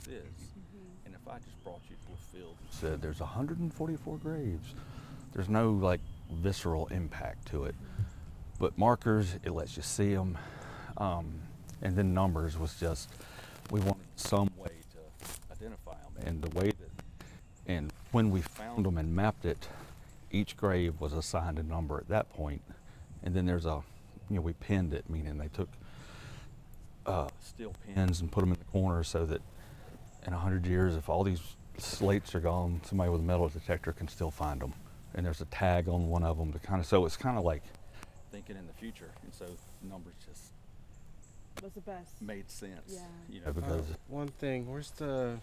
is. And if I just brought you to a field and said there's 144 graves, there's no like visceral impact to it. But markers, it lets you see them. And then numbers was just, we wanted some way to identify them. And the way that, and when we found them and mapped it, each grave was assigned a number at that point. And then there's a, we pinned it, meaning they took steel pins and put them in the corner so that in 100 years, if all these slates are gone, somebody with a metal detector can still find them. And there's a tag on one of them to kind of, so it's kind of like thinking in the future. And so numbers just was the best. Made sense. Yeah. Because one thing, where's the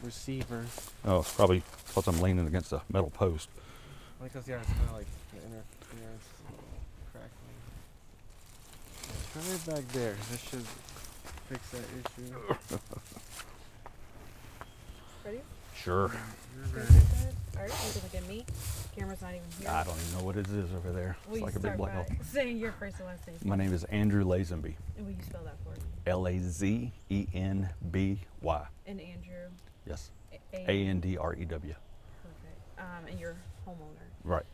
receiver? oh, it's probably because I'm leaning against a metal post. Because yeah, it's kind of like the interference crackling. Try it back there. That should fix that issue. Ready? Sure. You're Good, ready. good. All right, you can look at me. Camera's not even here. I don't even know what it is over there. Will It's you like a big start black by hole. saying your first and last name? My name is Andrew Lazenby. And will you spell that for me? Lazenby. And Andrew. Yes. A-N-D. Andrew. Perfect. And you're homeowner. Right.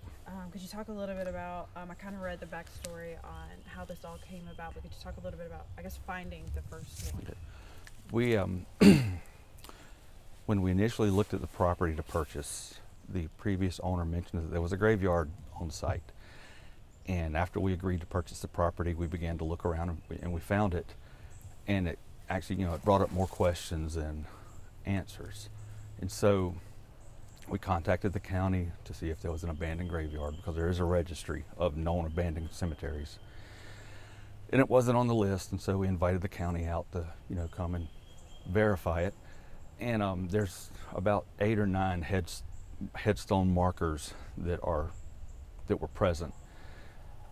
Could you talk a little bit about, I kind of read the backstory on how this all came about, but could you talk a little bit about, I guess, finding the first one? Okay. We, when we initially looked at the property to purchase, the previous owner mentioned that there was a graveyard on site. And after we agreed to purchase the property, we began to look around and we found it. And it actually, it brought up more questions than answers. And so we contacted the county to see if there was an abandoned graveyard, because there is a registry of known abandoned cemeteries. And it wasn't on the list, and so we invited the county out to, come and verify it. And there's about 8 or 9 headstone markers that were present.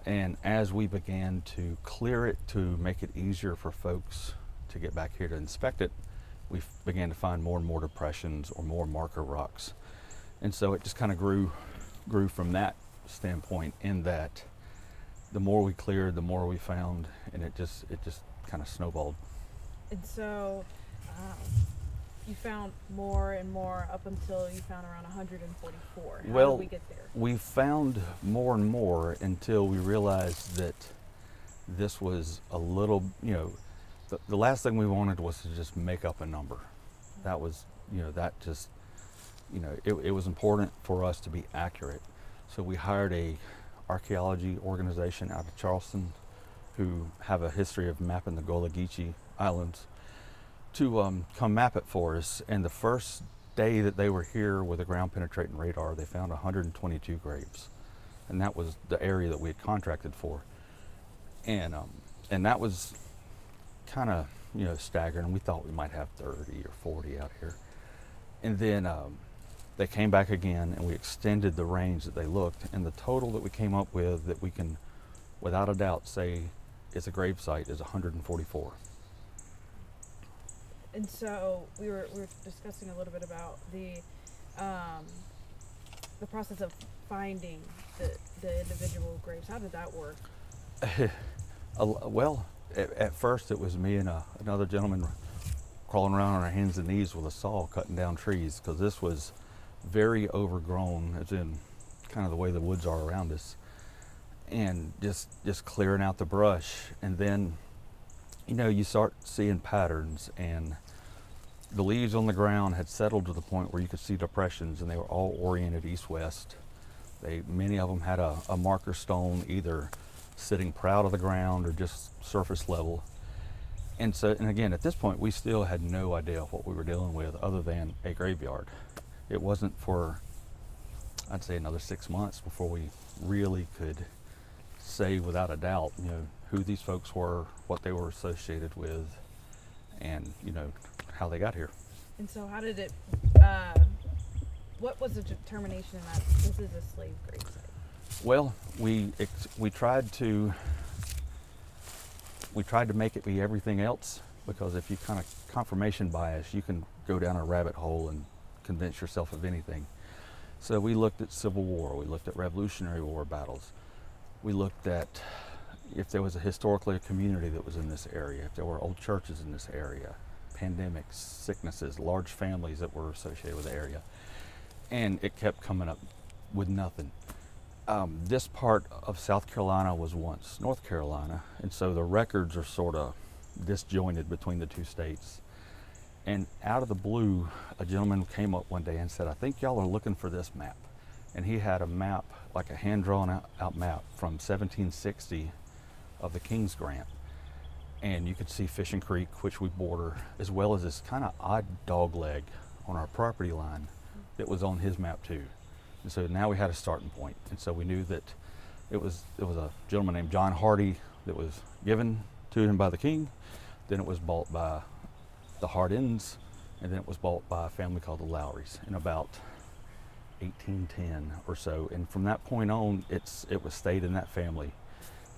And as we began to clear it to make it easier for folks to get back here to inspect it, we began to find more and more depressions or more marker rocks. And so it just kind of grew from that standpoint, in that the more we cleared, the more we found, and it just kind of snowballed. And so you found more and more up until you found around 144. How Well, did we get there? We found more and more until we realized that this was a little, the last thing we wanted was to just make up a number. That was, that just, it was important for us to be accurate. So we hired a archaeology organization out of Charleston who have a history of mapping the Gullah Geechee Islands to come map it for us. And the first day that they were here with a ground penetrating radar, they found 122 graves. And that was the area that we had contracted for. And that was kind of, staggering. We thought we might have 30 or 40 out here. And then they came back again, and we extended the range that they looked, and the total that we came up with that we can, without a doubt, say is a grave site is 144. And so we were discussing a little bit about the process of finding the individual graves. How did that work? Well, at first it was me and another gentleman crawling around on our hands and knees with a saw cutting down trees, because this was very overgrown, as in kind of the way the woods are around us, and just clearing out the brush. And then you start seeing patterns, and the leaves on the ground had settled to the point where you could see depressions, and they were all oriented east-west. Many of them had a marker stone either sitting proud of the ground or just surface level. And again, at this point, we still had no idea what we were dealing with other than a graveyard. It wasn't for, I'd say, another 6 months before we really could say without a doubt, who these folks were, what they were associated with, and, how they got here. And so how did it, what was the determination that this is a slave grave site? Well, we tried to make it be everything else, because if you kind of confirmation bias, you can go down a rabbit hole and convince yourself of anything. So we looked at Civil War, we looked at Revolutionary War battles, we looked at if there was historically a community that was in this area, if there were old churches in this area, pandemics, sicknesses, large families that were associated with the area. And it kept coming up with nothing. This part of South Carolina was once North Carolina, and so the records are sort of disjointed between the two states. And out of the blue, a gentleman came up one day and said, "I think y'all are looking for this map." And he had a map, like a hand-drawn out map from 1760 of the King's Grant. And you could see Fishing Creek, which we border, as well as this kind of odd dog leg on our property line that was on his map too. And so now we had a starting point. And so we knew that it was a gentleman named John Hardy that was given to him by the king. Then it was bought by the Hardins, and then it was bought by a family called the Lowrys in about 1810 or so. And from that point on, it was stayed in that family.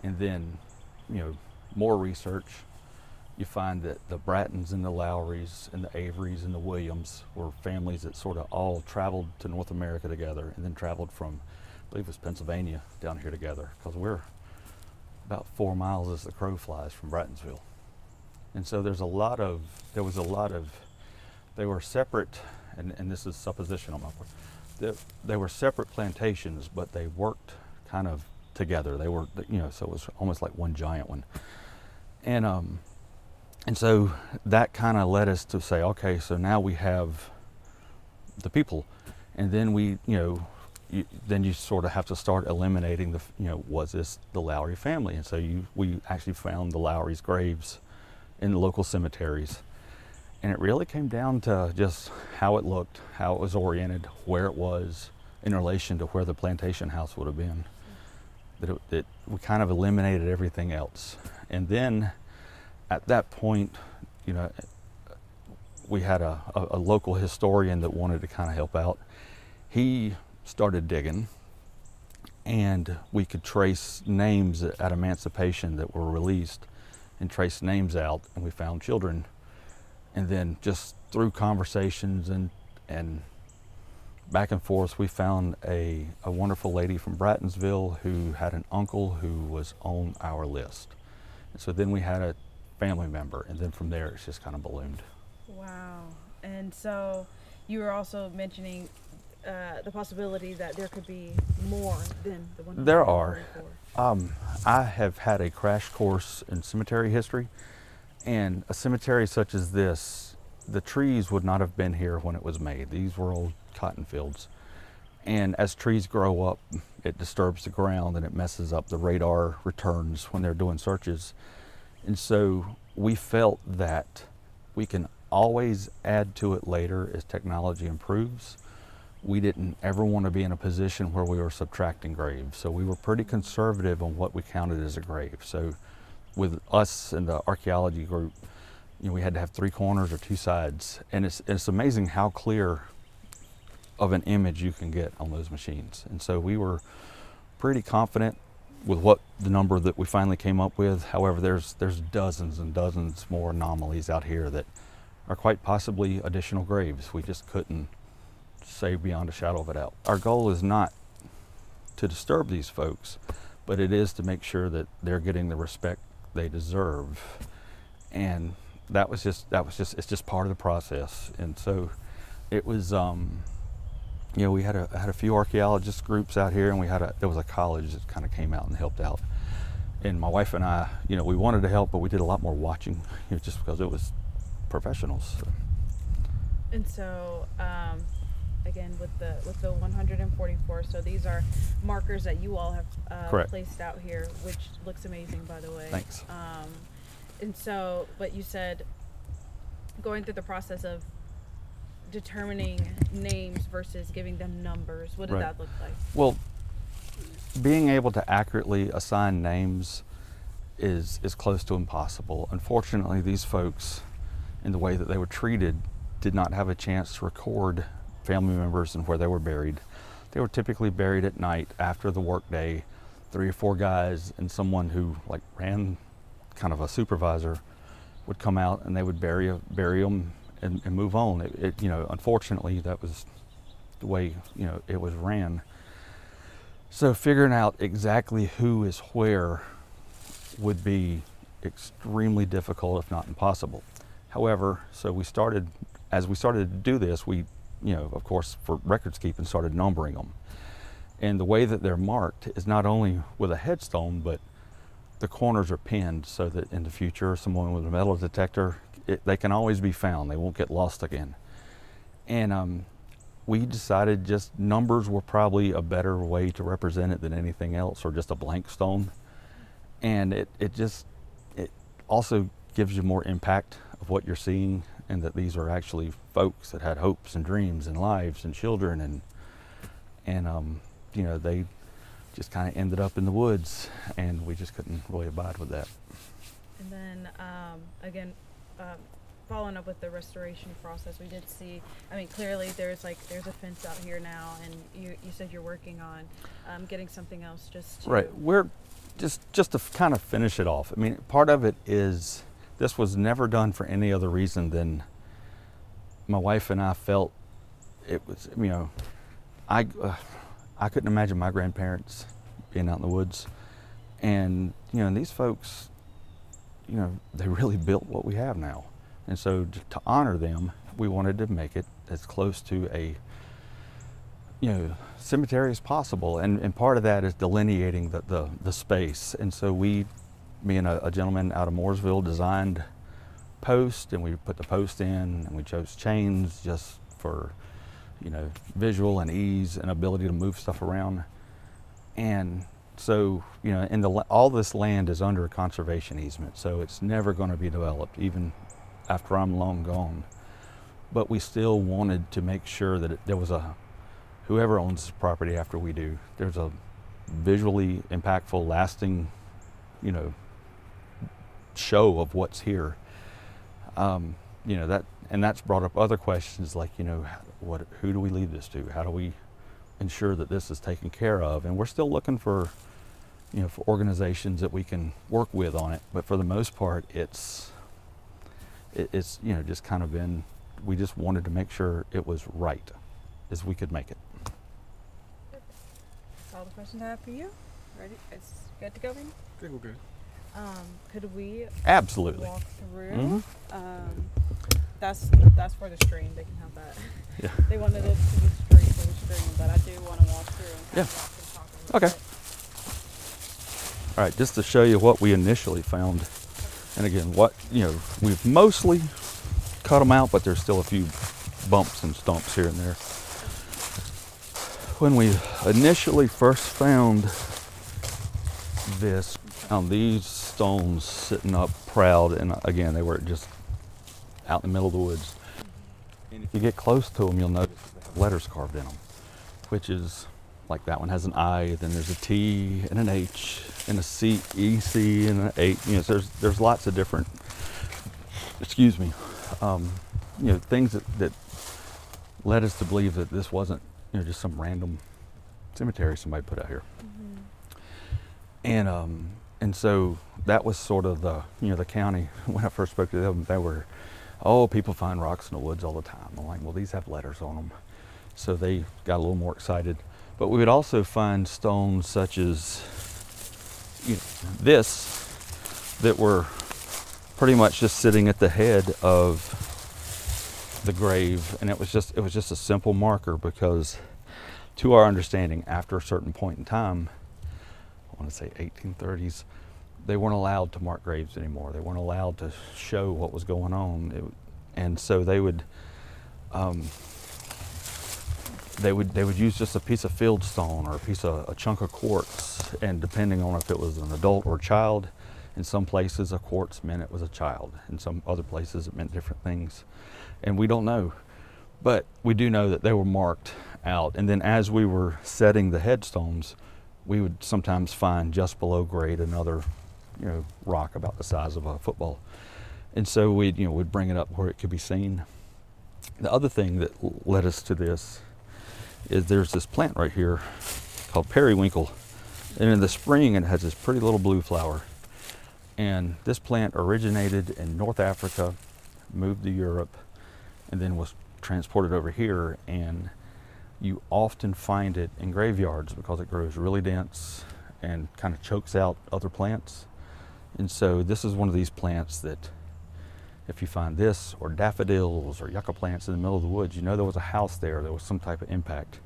And then, you know, more research, you find that the Brattons and the Lowrys and the Averys and the Williams were families that sort of all traveled to North America together, and then traveled from, I believe it was Pennsylvania, down here together, because we're about 4 miles as the crow flies from Brattonsville. And so there was a lot of, they were separate, and this is supposition on my part, they were separate plantations, but they worked kind of together. They were, you know, so it was almost like one giant one. And so that kind of led us to say, okay, so now we have the people, and then we, you know, then you sort of have to start eliminating the, you know, was this the Lowry family? And so we actually found the Lowry's graves in the local cemeteries, and it really came down to just how it looked, how it was oriented, where it was in relation to where the plantation house would have been. That we kind of eliminated everything else. And then at that point, you know, we had a local historian that wanted to kind of help out. He started digging, and we could trace names at emancipation that were released, and trace names out, and we found children. And then just through conversations and back and forth, we found a wonderful lady from Brattonsville who had an uncle who was on our list. And so then we had a family member, and then from there it's just kind of ballooned. Wow. And so you were also mentioning the possibility that there could be more than the one. There are. I have had a crash course in cemetery history, and a cemetery such as this, the trees would not have been here when it was made. These were old cotton fields, and as trees grow up, it disturbs the ground and it messes up the radar returns when they're doing searches. And so we felt that we can always add to it later as technology improves. We didn't ever want to be in a position where we were subtracting graves, so we were pretty conservative on what we counted as a grave. So with us and the archaeology group, you know, we had to have 3 corners or 2 sides, and it's amazing how clear of an image you can get on those machines. And so we were pretty confident with what the number that we finally came up with. However, there's dozens and dozens more anomalies out here that are quite possibly additional graves. We just couldn't say beyond a shadow of a doubt. Our goal is not to disturb these folks, but it is to make sure that they're getting the respect they deserve. And it's just part of the process. And so it was, you know, we had a few archaeologist groups out here, and there was a college that kind of came out and helped out. And my wife and I, you know, we wanted to help, but we did a lot more watching, you know, just because it was professionals. So. And so, again, with the 144, so these are markers that you all have placed out here, which looks amazing, by the way. Thanks. And so, but you said going through the process of determining names versus giving them numbers. What did that look like? Well, being able to accurately assign names is close to impossible. Unfortunately, these folks, in the way that they were treated, did not have a chance to record family members and where they were buried. They were typically buried at night after the workday. 3 or 4 guys and someone who like ran, kind of a supervisor, would come out and they would bury them and move on. It, you know, unfortunately, that was the way, you know, it was ran. So figuring out exactly who is where would be extremely difficult, if not impossible. However, so as we started to do this, we, of course, for records keeping, started numbering them. And the way that they're marked is not only with a headstone, but the corners are pinned so that in the future, someone with a metal detector, they can always be found. They won't get lost again. And we decided just numbers were probably a better way to represent it than anything else, or just a blank stone. And it also gives you more impact of what you're seeing, and that these are actually folks that had hopes and dreams and lives and children, and they just kind of ended up in the woods, and we just couldn't really abide with that. And then again, following up with the restoration process, we did see, I mean, clearly there's a fence out here now, and you said you're working on getting something else just to... Right, we're just to kind of finish it off. I mean, part of it is this was never done for any other reason than my wife and I felt it was, I couldn't imagine my grandparents being out in the woods, and these folks, they really built what we have now. And so to honor them, we wanted to make it as close to a cemetery as possible, and part of that is delineating the space. And so me and a gentleman out of Mooresville designed posts, and we put the post in, and we chose chains just for visual and ease and ability to move stuff around. And so all this land is under a conservation easement, so it's never going to be developed even after I'm long gone. But we still wanted to make sure that there was whoever owns this property after we do, there's a visually impactful, lasting show of what's here. That's brought up other questions like, who do we leave this to? How do we ensure that this is taken care of? And we're still looking for, for organizations that we can work with on it. But for the most part, it's just kind of been, we just wanted to make sure it was right as we could make it. That's all the questions I have for you. Ready? It's good to go, Vinny? I think we're good. Could we Absolutely walk through? Mm-hmm. That's for the stream. They can have that. Yeah. They wanted it to be straight for the stream, but I do want to walk through and kind of walk and talk a little Okay. All right, just to show you what we initially found. And again, we've mostly cut them out, but there's still a few bumps and stumps here and there. When we initially first found this, found these stones sitting up proud, and again, they were just out in the middle of the woods. And if you get close to them, you'll notice they have letters carved in them, which is like that one has an I, then there's a T and an H and a C, EC and an 8. So there's lots of different, things that led us to believe that this wasn't, just some random cemetery somebody put out here. Mm-hmm. And so that was sort of the county. When I first spoke to them, they were, people find rocks in the woods all the time. I'm like, well, these have letters on them. So they got a little more excited. But we would also find stones such as this, that were pretty much just sitting at the head of the grave. And it was just a simple marker, because to our understanding, after a certain point in time, I want to say 1830s, they weren't allowed to mark graves anymore. They weren't allowed to show what was going on. And so they would use just a piece of field stone or a chunk of quartz, and depending on if it was an adult or a child, in some places a quartz meant it was a child. In some other places it meant different things. And we don't know. But we do know that they were marked out. And then as we were setting the headstones, we would sometimes find just below grade another rock about the size of a football. And so we'd bring it up where it could be seen. The other thing that led us to this is there's this plant right here called periwinkle. And in the spring it has this pretty little blue flower. And this plant originated in North Africa, moved to Europe, and then was transported over here. And you often find it in graveyards because it grows really dense and kind of chokes out other plants. And so this is one of these plants that if you find this or daffodils or yucca plants in the middle of the woods, you know there was a house there, there was some type of impact.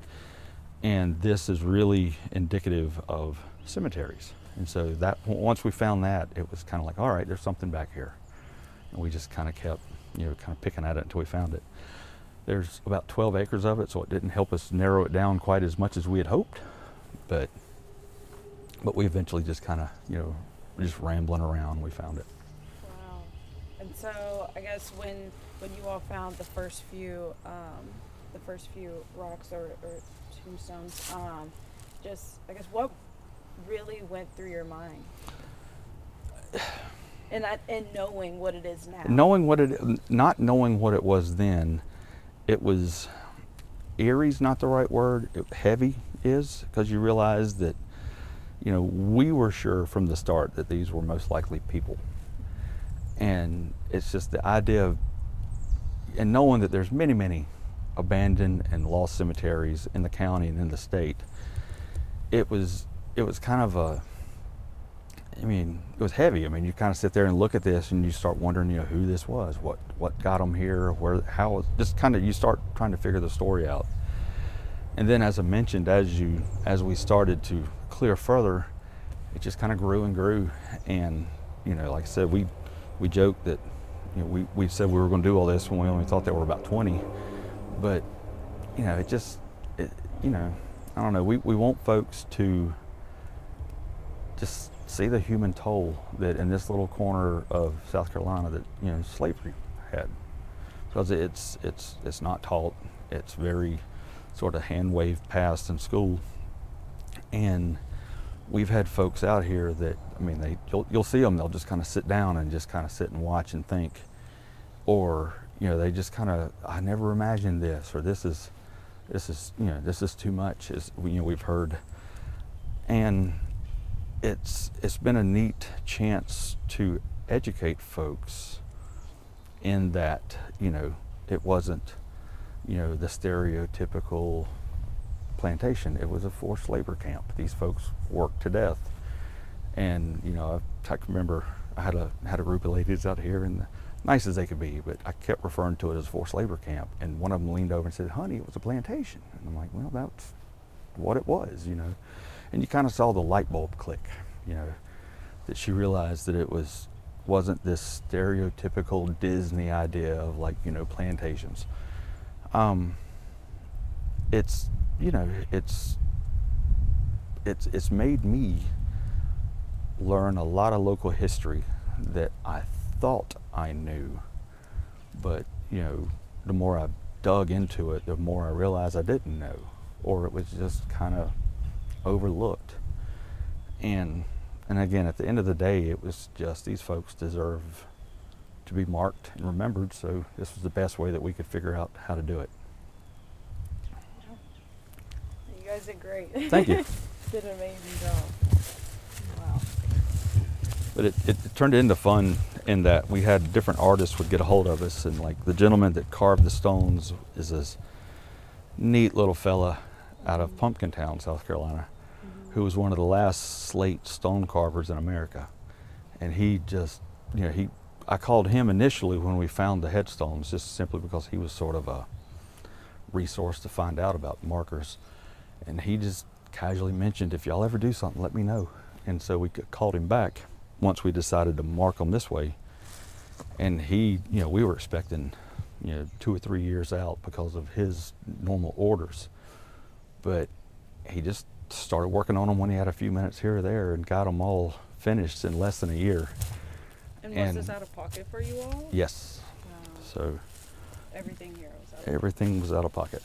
And this is really indicative of cemeteries. And so that once we found that, it was kind of like, all right, there's something back here. And we just kind of kept, kind of picking at it until we found it. There's about 12 acres of it, so it didn't help us narrow it down quite as much as we had hoped. But we eventually just kind of, just rambling around, we found it. Wow. And so I guess when you all found the first few rocks or tombstones, just I guess what really went through your mind? And knowing what it is now. Not knowing what it was then, it was eerie's not the right word. Heavy is, because you realize that, we were sure from the start that these were most likely people, and it's just the idea of, and knowing that there's many, many abandoned and lost cemeteries in the county and in the state. It was kind of it was heavy. You kind of sit there and look at this and you start wondering, who this was, what got them here, how, just kind of, you start trying to figure the story out. And then, as I mentioned, as we started to clear further, it just kind of grew and grew. And, like I said, we joked that, we said we were going to do all this when we only thought there were about 20. But, I don't know, we want folks to just see the human toll that in this little corner of South Carolina that slavery had, because it's not taught. It's very sort of hand waved past in school, and we've had folks out here that you'll see them, they'll just kind of sit down and just kind of sit and watch and think, or they just kind of, I never imagined this, or this is too much, as we've heard. And it's been a neat chance to educate folks in that, it wasn't, the stereotypical plantation. It was a forced labor camp. These folks worked to death. And, I can remember I had a group of ladies out here, and nice as they could be, but I kept referring to it as a forced labor camp. And one of them leaned over and said, "Honey, it was a plantation." And I'm like, well, that's what it was, And you kind of saw the light bulb click, that she realized that it wasn't this stereotypical Disney idea of plantations. It's made me learn a lot of local history that I thought I knew, but the more I dug into it, the more I realized I didn't know, or it was just kind of overlooked. And again, at the end of the day, it was just, these folks deserve to be marked and remembered, so this was the best way that we could figure out how to do it. You guys did great. Thank you. Did an amazing job. Wow. But it turned into fun in that we had different artists would get a hold of us, and the gentleman that carved the stones is this neat little fella out of Pumpkin Town, South Carolina, who was one of the last slate stone carvers in America. And he just, I called him initially when we found the headstones, just simply because he was sort of a resource to find out about markers. And he just casually mentioned, if y'all ever do something, let me know. And so we called him back once we decided to mark them this way. And he, we were expecting, 2 or 3 years out because of his normal orders. But he just started working on them when he had a few minutes here or there, and got them all finished in less than a year. And was this out of pocket for you all? Yes. So everything here was out of pocket. Everything was out of pocket.